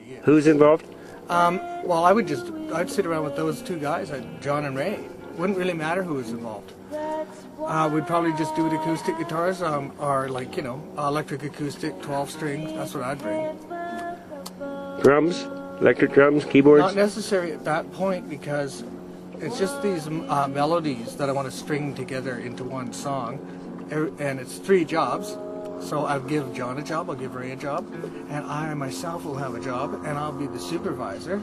to you. Who's involved? Well, I'd sit around with those two guys, John and Ray. Wouldn't really matter who was involved. We'd probably just do it acoustic guitars, or like, you know, electric acoustic, 12 strings. That's what I'd bring. Drums? Electric drums? Keyboards? Not necessary at that point, because it's just these melodies that I want to string together into one song. And it's 3 jobs. So I'll give John a job, I'll give Ray a job, and I myself will have a job, and I'll be the supervisor.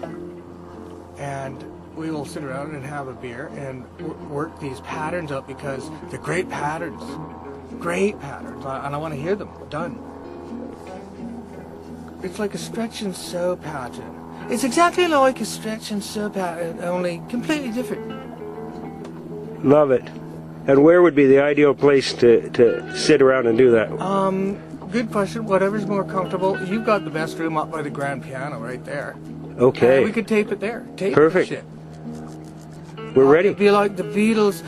And we will sit around and have a beer and work these patterns up, because they're great patterns. Great patterns. And I want to hear them done. It's like a stretch and sew pattern. It's exactly like a stretch and sew pattern, only completely different. Love it. And where would be the ideal place to sit around and do that? Good question. Whatever's more comfortable. You've got the best room up by the grand piano right there. Okay. We could tape it there. Tape Perfect. The shit. We're ready. It'd be like the Beatles.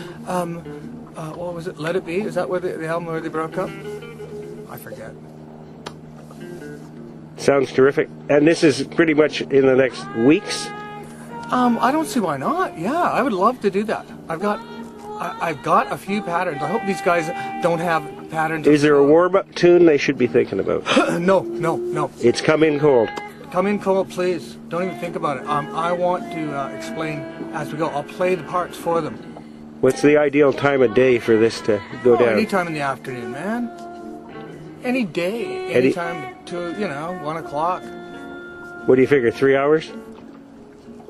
What was it? Let It Be? Is that where the album where they broke up? I forget. Sounds terrific. And this is pretty much in the next weeks? I don't see why not. Yeah, I would love to do that. I've got a few patterns. I hope these guys don't have patterns. Is there a warm-up tune they should be thinking about? No. It's Come In Cold. Come in cold, please. Don't even think about it. I want to explain as we go. I'll play the parts for them. What's the ideal time of day for this to go down? Anytime in the afternoon, man. Any day. Anytime to, 1 o'clock. What do you figure, 3 hours?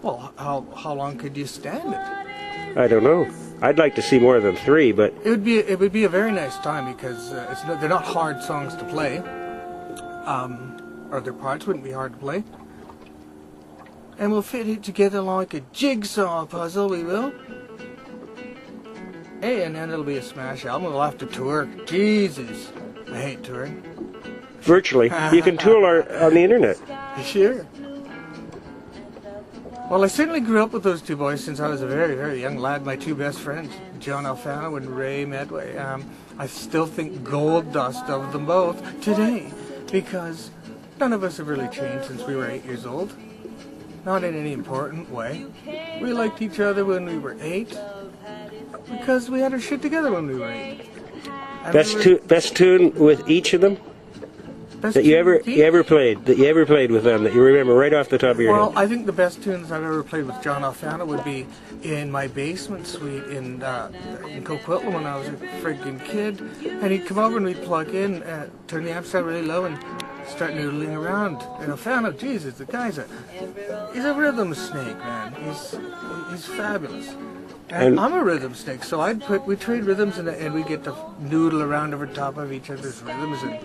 Well, how long could you stand it? I don't know. I'd like to see more than 3, but it would be a very nice time, because they're not hard songs to play, or their parts wouldn't be hard to play, and we'll fit it together like a jigsaw puzzle. We will. Hey, and then it'll be a smash album. We'll have to tour. Jesus, I hate touring. Virtually, you can tour on the internet. Sure. Well, I certainly grew up with those two boys since I was a very, very young lad. My 2 best friends, John Alfano and Ray Medway. I still think gold dust of them both today, because none of us have really changed since we were 8 years old. Not in any important way. We liked each other when we were 8, because we had our shit together when we were 8. Best tune with each of them? That you ever played with them, that you remember right off the top of your head? Well, I think the best tunes I've ever played with John Alfano would be in my basement suite in Coquitlam when I was a friggin' kid. And he'd come over and we'd plug in, turn the amps down really low and start noodling around. And Alfano, Jesus, the guy's he's a rhythm snake, man. He's fabulous. And I'm a rhythm snake, so we trade rhythms and we get to noodle around over top of each other's rhythms and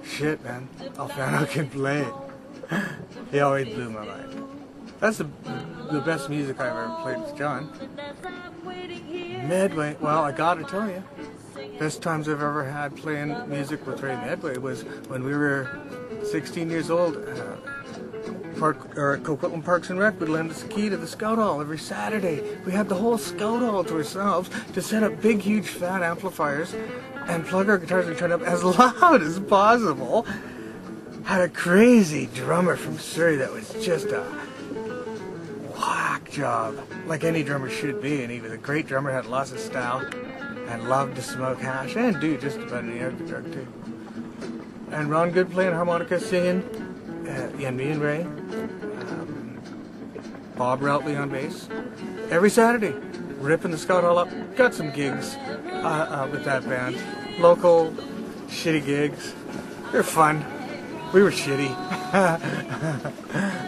shit, man. Alfano can play. He always blew my mind. That's the best music I've ever played with John. Medway, well, I gotta tell you, best times I've ever had playing music with Ray Medway was when we were 16 years old. Coquitlam Parks and Rec would lend us a key to the Scout Hall every Saturday. We had the whole Scout Hall to ourselves to set up big, huge, fat amplifiers and plug our guitars and turn up as loud as possible. Had a crazy drummer from Surrey that was just a whack job, like any drummer should be, and he was a great drummer, had lots of style, and loved to smoke hash, and do just about any other drug too. And Ron Good playing harmonica, singing, and me and Ray, Bob Routley on bass, every Saturday, ripping the Scout Hall up. Got some gigs with that band, local shitty gigs. They're fun. We were shitty,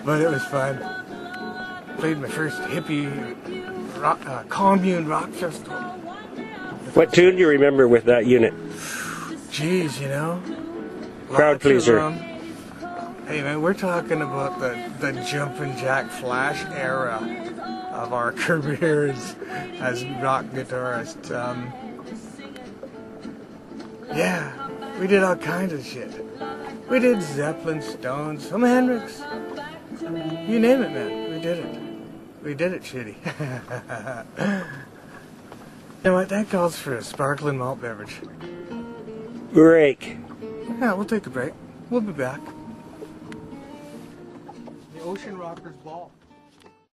but it was fun. Played my first hippie commune rock festival. What tune do you remember with that unit? Geez, Crowd pleaser. Hey man, we're talking about the Jumpin' Jack Flash era of our careers as rock guitarists. Yeah, we did all kinds of shit. We did Zeppelin, Stones, some Hendrix. You name it, man. We did it. We did it, shitty. You know what? That calls for a sparkling malt beverage. Break. Yeah, we'll take a break. We'll be back. the Ocean Rockers Ball.